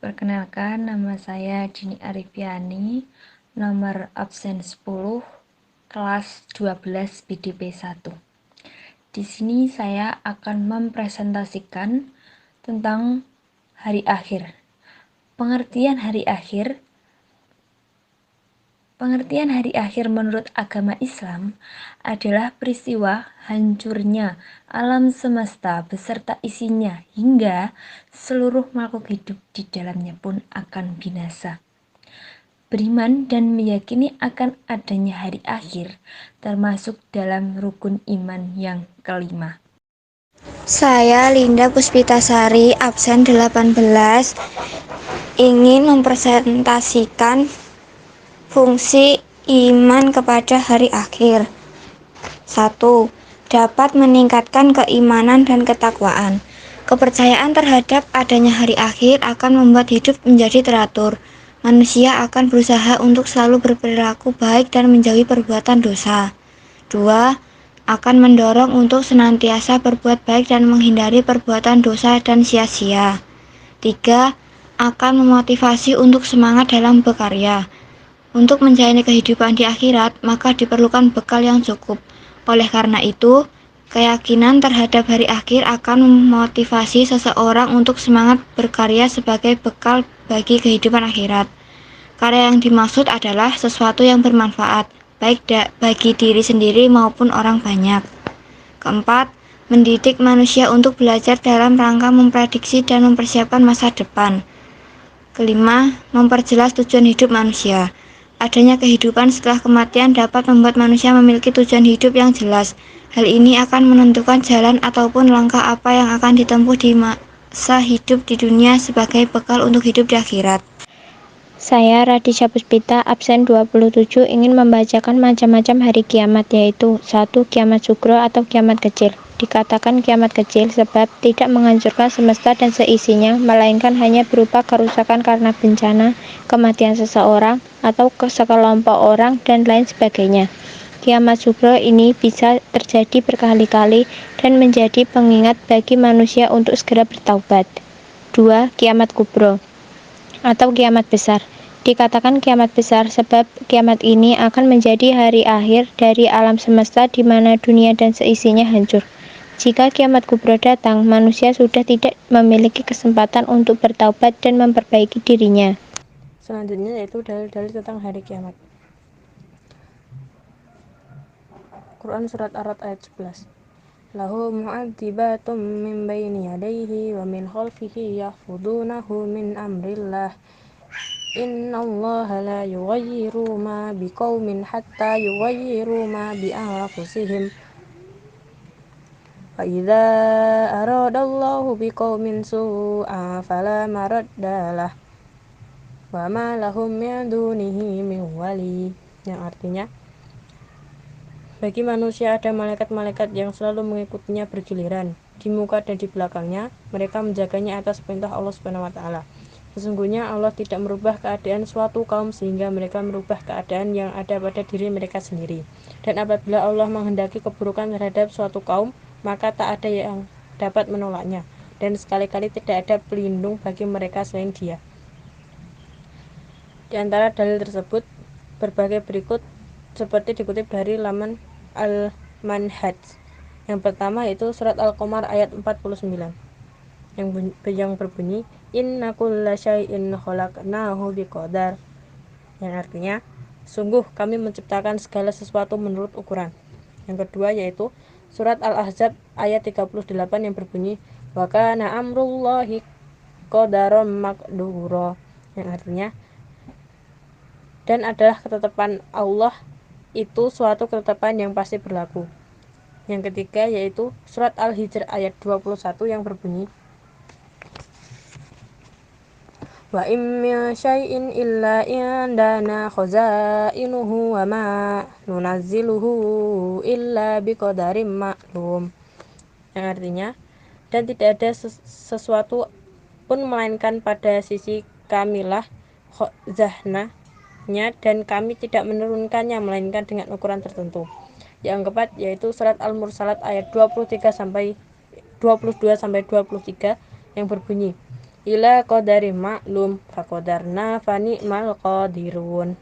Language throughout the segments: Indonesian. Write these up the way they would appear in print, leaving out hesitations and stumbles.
Perkenalkan, nama saya Dini Arifiani, nomor absen 10, kelas 12 BDP 1. Di sini saya akan mempresentasikan tentang hari akhir. Pengertian hari akhir menurut agama Islam adalah peristiwa hancurnya alam semesta beserta isinya hingga seluruh makhluk hidup di dalamnya pun akan binasa. Beriman dan meyakini akan adanya hari akhir termasuk dalam rukun iman yang kelima. Saya Linda Puspitasari, absen 18, ingin mempresentasikan fungsi iman kepada hari akhir. 1. Dapat meningkatkan keimanan dan ketakwaan. Kepercayaan terhadap adanya hari akhir akan membuat hidup menjadi teratur. Manusia akan berusaha untuk selalu berperilaku baik dan menjauhi perbuatan dosa. 2. Akan mendorong untuk senantiasa berbuat baik dan menghindari perbuatan dosa dan sia-sia. 3. Akan memotivasi untuk semangat dalam berkarya. Untuk menjalani kehidupan di akhirat, maka diperlukan bekal yang cukup. Oleh karena itu, keyakinan terhadap hari akhir akan memotivasi seseorang untuk semangat berkarya sebagai bekal bagi kehidupan akhirat. Karya yang dimaksud adalah sesuatu yang bermanfaat, baik bagi diri sendiri maupun orang banyak. Keempat, mendidik manusia untuk belajar dalam rangka memprediksi dan mempersiapkan masa depan. Kelima, memperjelas tujuan hidup manusia. Adanya kehidupan setelah kematian dapat membuat manusia memiliki tujuan hidup yang jelas. Hal ini akan menentukan jalan ataupun langkah apa yang akan ditempuh di masa hidup di dunia sebagai bekal untuk hidup di akhirat. Saya Radisha Puspita, absen 27, ingin membacakan macam-macam hari kiamat, yaitu 1. Kiamat sugro atau kiamat kecil. Dikatakan kiamat kecil sebab tidak menghancurkan semesta dan seisinya, melainkan hanya berupa kerusakan karena bencana, kematian seseorang, atau sekelompok orang, dan lain sebagainya. Kiamat sugro ini bisa terjadi berkali-kali dan menjadi pengingat bagi manusia untuk segera bertaubat. 2. Kiamat kubro atau kiamat besar. Dikatakan kiamat besar sebab kiamat ini akan menjadi hari akhir dari alam semesta di mana dunia dan seisinya hancur. Jika kiamat kubro datang, manusia sudah tidak memiliki kesempatan untuk bertaubat dan memperbaiki dirinya. Selanjutnya yaitu dalil-dalil tentang hari kiamat. Quran Surat Ar-Ra'd ayat 11. Lahu mu'adzibatum min baini yadayhi wa min khalfihi yahfudunahu min amrillah. Innallaha la yughayyiru ma biqaumin hatta yughayyiru ma bi anfusihim. Wa idza aradallahu biqaumin su'an fala maraddalah wa ma lahum min dunihi min wali. Yang artinya, bagi manusia ada malaikat-malaikat yang selalu mengikutinya bergiliran di muka dan di belakangnya. Mereka menjaganya atas perintah Allah Subhanahu wa taala. Sesungguhnya Allah tidak merubah keadaan suatu kaum sehingga mereka merubah keadaan yang ada pada diri mereka sendiri. Dan apabila Allah menghendaki keburukan terhadap suatu kaum, maka tak ada yang dapat menolaknya. Dan sekali-kali tidak ada pelindung bagi mereka selain Dia. Di antara dalil tersebut, berbagai berikut seperti dikutip dari laman Al-Manhaj. Yang pertama yaitu surat Al-Qamar ayat 49 yang berbunyi inna kulla syai'in khalaqnahu biqadar, yang artinya sungguh kami menciptakan segala sesuatu menurut ukuran. Yang kedua yaitu surat Al-Ahzab ayat 38 yang berbunyi wa kana amrullahi qadaran maqdura, yang artinya dan adalah ketetapan Allah itu suatu ketetapan yang pasti berlaku. Yang ketiga yaitu surat Al-Hijr ayat 21 yang berbunyi wa in min syai'in illa indana khazainuhu wa ma nunazziluhu illa biqadarin ma'lum, yang artinya dan tidak ada sesuatu pun melainkan pada sisi kamilah khazanahnya dan kami tidak menurunkannya melainkan dengan ukuran tertentu. Yang keempat yaitu surat Al-Mursalat ayat 22 sampai 23 yang berbunyi ila qadari ma'lum faqadarna fani'mal qadirun,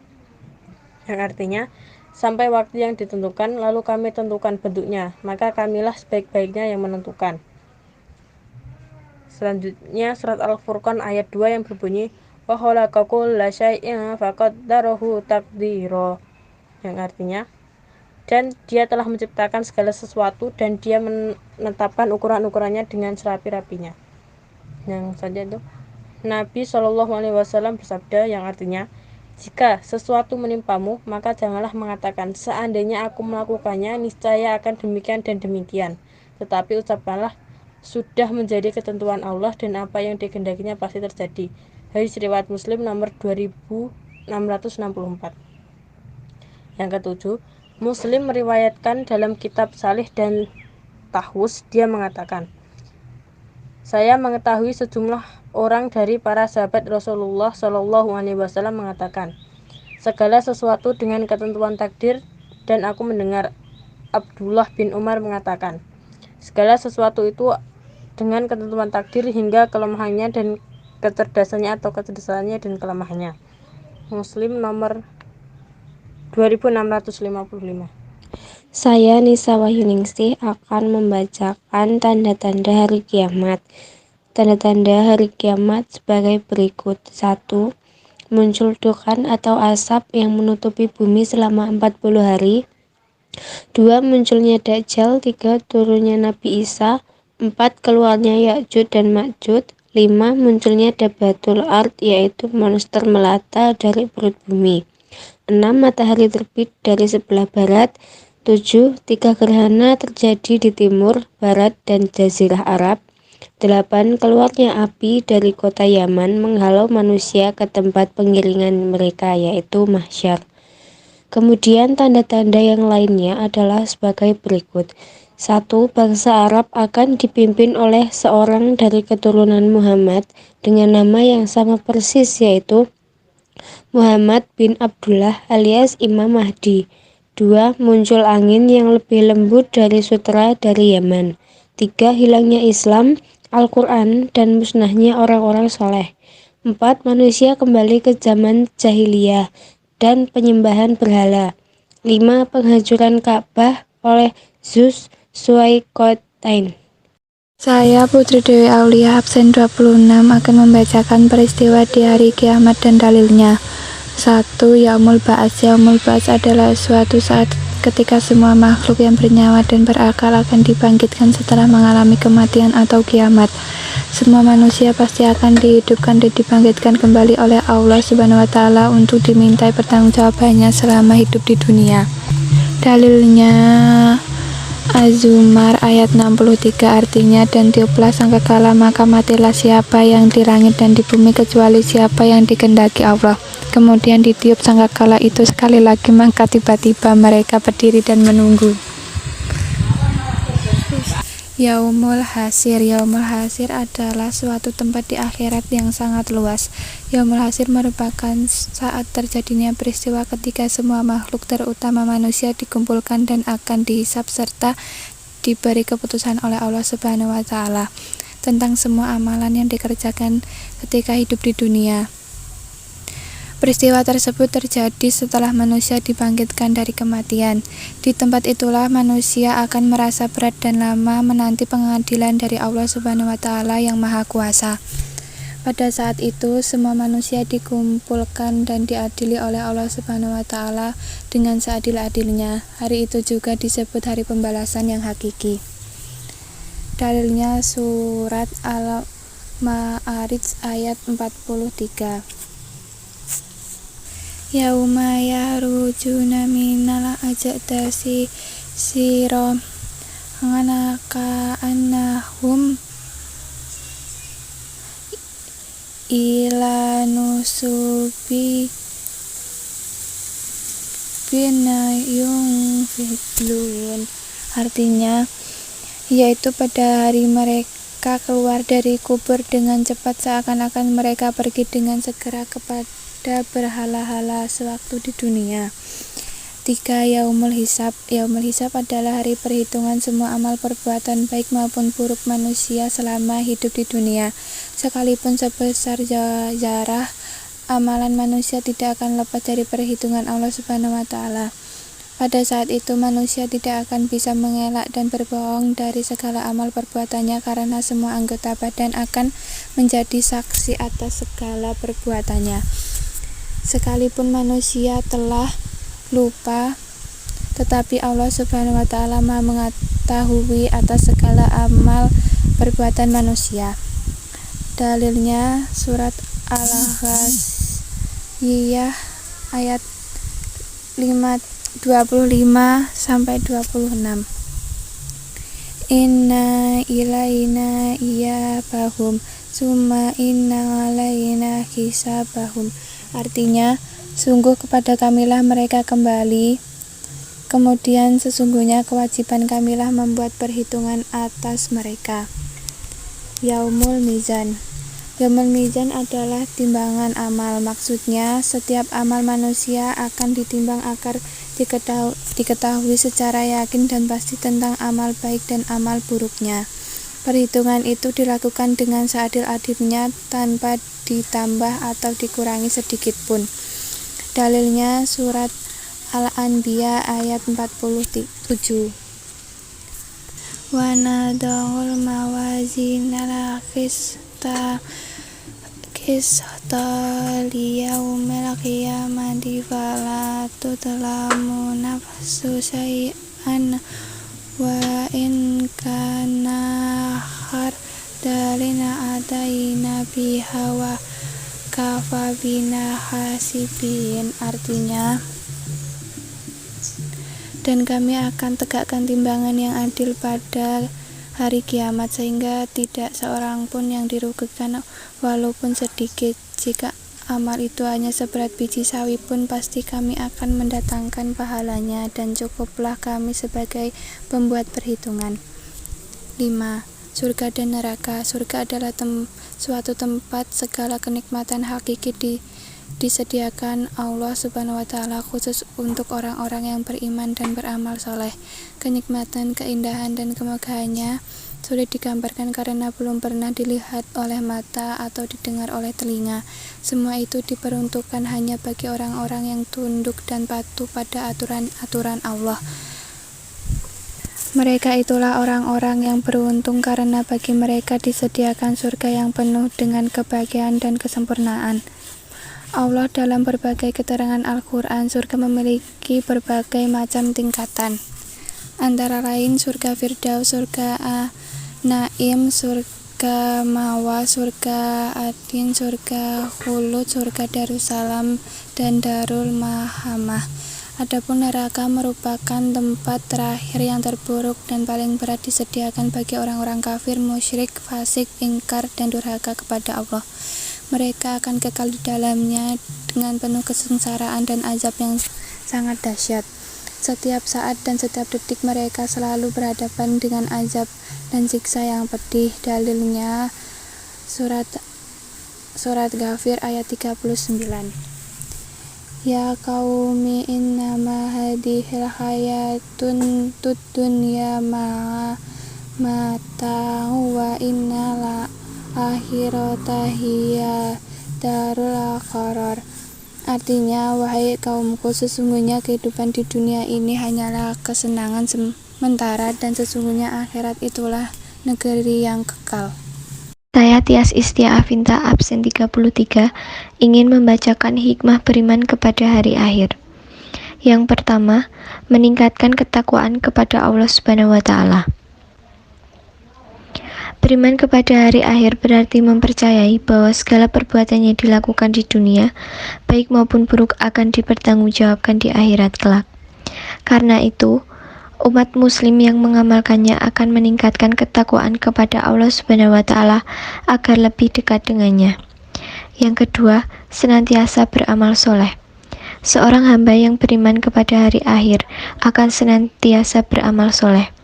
yang artinya sampai waktu yang ditentukan lalu kami tentukan bentuknya, maka kamilah sebaik-baiknya yang menentukan. Selanjutnya surat Al-Furqan ayat 2 yang berbunyi wa khalaqa kulla syai'in faqaddarahu taqdira, yang artinya dan dia telah menciptakan segala sesuatu dan dia menetapkan ukuran-ukurannya dengan serapi-rapinya. Yang saja itu Nabi Shallallahu Alaihi Wasallam bersabda, yang artinya jika sesuatu menimpamu maka janganlah mengatakan seandainya aku melakukannya niscaya akan demikian dan demikian, tetapi ucapkanlah sudah menjadi ketentuan Allah dan apa yang dikehendakinya pasti terjadi. Hadis riwayat Muslim nomor 2664. Yang ketujuh, Muslim meriwayatkan dalam kitab Salih dan Tahwus, dia mengatakan, saya mengetahui sejumlah orang dari para sahabat Rasulullah Shallallahu Alaihi Wasallam mengatakan segala sesuatu dengan ketentuan takdir, dan aku mendengar Abdullah bin Umar mengatakan segala sesuatu itu dengan ketentuan takdir hingga kelemahannya dan kecerdasannya atau kecerdasannya dan kelemahannya. Muslim nomor 2655. Saya Nisa Wahyuningsih akan membacakan tanda-tanda hari kiamat. Tanda-tanda hari kiamat sebagai berikut. 1. Muncul dukhan atau asap yang menutupi bumi selama 40 hari. 2. Munculnya Dajjal. 3. Turunnya Nabi Isa. 4. Keluarnya Ya'juj dan Ma'juj. 5. Munculnya Dabbatul Ard, yaitu monster melata dari perut bumi. 6. Matahari terbit dari sebelah barat. 7. 3 gerhana terjadi di timur, barat, dan jazirah Arab. 8. Keluarnya api dari kota Yaman menghalau manusia ke tempat penggiringan mereka, yaitu mahsyar. Kemudian tanda-tanda yang lainnya adalah sebagai berikut. 1. Bangsa Arab akan dipimpin oleh seorang dari keturunan Muhammad dengan nama yang sama persis, yaitu Muhammad bin Abdullah alias Imam Mahdi. 2. Muncul angin yang lebih lembut dari sutra dari Yaman. 3. Hilangnya Islam, Al-Quran, dan musnahnya orang-orang soleh. 4. Manusia kembali ke zaman jahiliyah dan penyembahan berhala. 5. Penghancuran Ka'bah oleh Zulkarnain. Saya Putri Dewi Aulia, absen 26, akan membacakan peristiwa di hari kiamat dan dalilnya. 1. Yaumul Ba'ats. Yaumul Ba'ats adalah suatu saat ketika semua makhluk yang bernyawa dan berakal akan dibangkitkan setelah mengalami kematian atau kiamat. Semua manusia pasti akan dihidupkan dan dibangkitkan kembali oleh Allah Subhanahu wa Ta'ala untuk dimintai pertanggungjawabannya selama hidup di dunia. Dalilnya Az-Zumar ayat 63, artinya dan tiuplah sangkakala maka matilah siapa yang di langit dan di bumi kecuali siapa yang dikehendaki Allah. Kemudian ditiup sangkakala itu sekali lagi, maka tiba-tiba mereka berdiri dan menunggu. Yaumul Hasir. Yaumul Hasir adalah suatu tempat di akhirat yang sangat luas. Yaumul Hasir merupakan saat terjadinya peristiwa ketika semua makhluk terutama manusia dikumpulkan dan akan dihisab serta diberi keputusan oleh Allah Subhanahu wa Ta'ala tentang semua amalan yang dikerjakan ketika hidup di dunia. Peristiwa tersebut terjadi setelah manusia dibangkitkan dari kematian. Di tempat itulah manusia akan merasa berat dan lama menanti pengadilan dari Allah Subhanahu wa Ta'ala yang Maha Kuasa. Pada saat itu, semua manusia dikumpulkan dan diadili oleh Allah Subhanahu wa Ta'ala dengan seadil-adilnya. Hari itu juga disebut hari pembalasan yang hakiki. Dalilnya surat Al-Ma'arij ayat 43. Yauma yarujuna minal ajdasi siram ka'annahum ila nusubi binayung fidlun, artinya yaitu pada hari mereka keluar dari kubur dengan cepat seakan-akan mereka pergi dengan segera kepada berhala-hala sewaktu di dunia. ketiga, Yaumul Hisab. Yaumul Hisab adalah hari perhitungan semua amal perbuatan baik maupun buruk manusia selama hidup di dunia. Sekalipun sebesar zarah, amalan manusia tidak akan lepas dari perhitungan Allah Subhanahu wa Ta'ala. Pada saat itu manusia tidak akan bisa mengelak dan berbohong dari segala amal perbuatannya karena semua anggota badan akan menjadi saksi atas segala perbuatannya. Sekalipun manusia telah lupa, tetapi Allah Subhanahu wa Ta'ala Maha mengetahui atas segala amal perbuatan manusia. Dalilnya surat Al-Ghasyiyah ayat 25-26. Inna ilaina iyabahum summa inna alaina hisabahum. Artinya, sungguh kepada kamilah mereka kembali, kemudian sesungguhnya kewajiban kamilah membuat perhitungan atas mereka. Yaumul Mizan. Yaumul Mizan adalah timbangan amal. Maksudnya, setiap amal manusia akan ditimbang agar diketahui secara yakin dan pasti tentang amal baik dan amal buruknya. Perhitungan itu dilakukan dengan seadil-adilnya tanpa ditambah atau dikurangi sedikit pun. Dalilnya surat Al-Anbiya ayat 47. Wa nada'ul mawazinal qista liyaumil qiyamati fala tudlamu nafsu syai'an wa in kana khardalina ataina biha wa kafa bina hasibin. Artinya, dan kami akan tegakkan timbangan yang adil pada hari kiamat sehingga tidak seorang pun yang dirugikan walaupun sedikit. Jika amal itu hanya seberat biji sawi pun pasti kami akan mendatangkan pahalanya dan cukuplah kami sebagai pembuat perhitungan. 5. Surga dan neraka. Surga adalah suatu tempat segala kenikmatan hakiki disediakan Allah Subhanahu wa Ta'ala khusus untuk orang-orang yang beriman dan beramal soleh. Kenikmatan, keindahan, dan kemegahannya sulit digambarkan karena belum pernah dilihat oleh mata atau didengar oleh telinga. Semua itu diperuntukkan hanya bagi orang-orang yang tunduk dan patuh pada aturan-aturan Allah. Mereka itulah orang-orang yang beruntung karena bagi mereka disediakan surga yang penuh dengan kebahagiaan dan kesempurnaan. Allah dalam berbagai keterangan Al-Quran, surga memiliki berbagai macam tingkatan. Antara lain surga Firdaus, surga Naim, surga Mawa, surga Adin, surga Khulud, surga Darussalam, dan Darul Mahamah. Adapun neraka merupakan tempat terakhir yang terburuk dan paling berat disediakan bagi orang-orang kafir, musyrik, fasik, ingkar, dan durhaka kepada Allah. Mereka akan kekal di dalamnya dengan penuh kesengsaraan dan azab yang sangat dahsyat. Setiap saat dan setiap detik mereka selalu berhadapan dengan azab dan siksa yang pedih. Dalilnya surat Ghafir ayat 39. Ya qaumi innama hadhil hayatun dunya mata'u wa innal akhirata hiya darul qarar. Artinya, wahai kaumku, sesungguhnya kehidupan di dunia ini hanyalah kesenangan sementara dan sesungguhnya akhirat itulah negeri yang kekal. Saya Tias Istia Afinta absen 33 ingin membacakan hikmah beriman kepada hari akhir. Yang pertama, meningkatkan ketakwaan kepada Allah Subhanahu wa Ta'ala. Beriman kepada hari akhir berarti mempercayai bahwa segala perbuatan yang dilakukan di dunia, baik maupun buruk, akan dipertanggungjawabkan di akhirat kelak. Karena itu, umat muslim yang mengamalkannya akan meningkatkan ketakwaan kepada Allah Subhanahu wa Ta'ala agar lebih dekat dengannya. Yang kedua, senantiasa beramal soleh. Seorang hamba yang beriman kepada hari akhir akan senantiasa beramal soleh.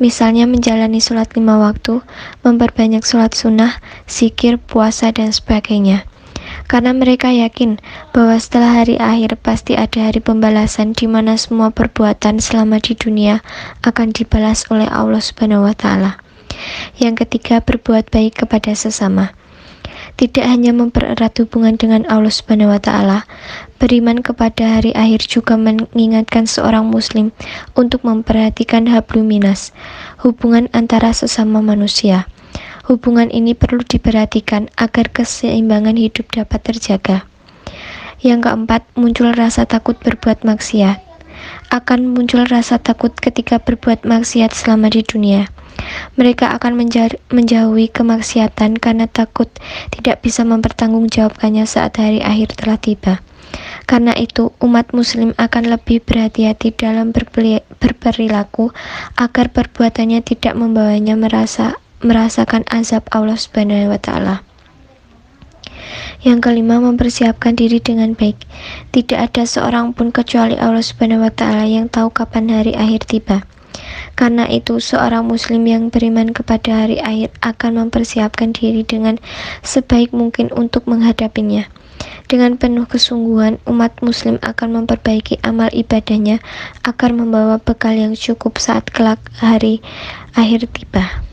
Misalnya menjalani sholat 5 waktu, memperbanyak sholat sunnah, zikir, puasa, dan sebagainya. Karena mereka yakin bahwa setelah hari akhir pasti ada hari pembalasan di mana semua perbuatan selama di dunia akan dibalas oleh Allah Subhanahu wa Ta'ala. Yang ketiga, berbuat baik kepada sesama. Tidak hanya mempererat hubungan dengan Allah Subhanahu wa Ta'ala, beriman kepada hari akhir juga mengingatkan seorang muslim untuk memperhatikan hablum minas, hubungan antara sesama manusia. Hubungan ini perlu diperhatikan agar keseimbangan hidup dapat terjaga. Yang keempat, muncul rasa takut berbuat maksiat. Akan muncul rasa takut ketika berbuat maksiat selama di dunia. Mereka akan menjauhi kemaksiatan karena takut tidak bisa mempertanggungjawabkannya saat hari akhir telah tiba. Karena itu, umat muslim akan lebih berhati-hati dalam berperilaku agar perbuatannya tidak membawanya merasakan azab Allah Subhanahu wa Ta'ala. Yang kelima, mempersiapkan diri dengan baik. Tidak ada seorang pun kecuali Allah Subhanahu wa Ta'ala yang tahu kapan hari akhir tiba. Karena itu, seorang muslim yang beriman kepada hari akhir akan mempersiapkan diri dengan sebaik mungkin untuk menghadapinya. Dengan penuh kesungguhan, umat muslim akan memperbaiki amal ibadahnya agar membawa bekal yang cukup saat kelak hari akhir tiba.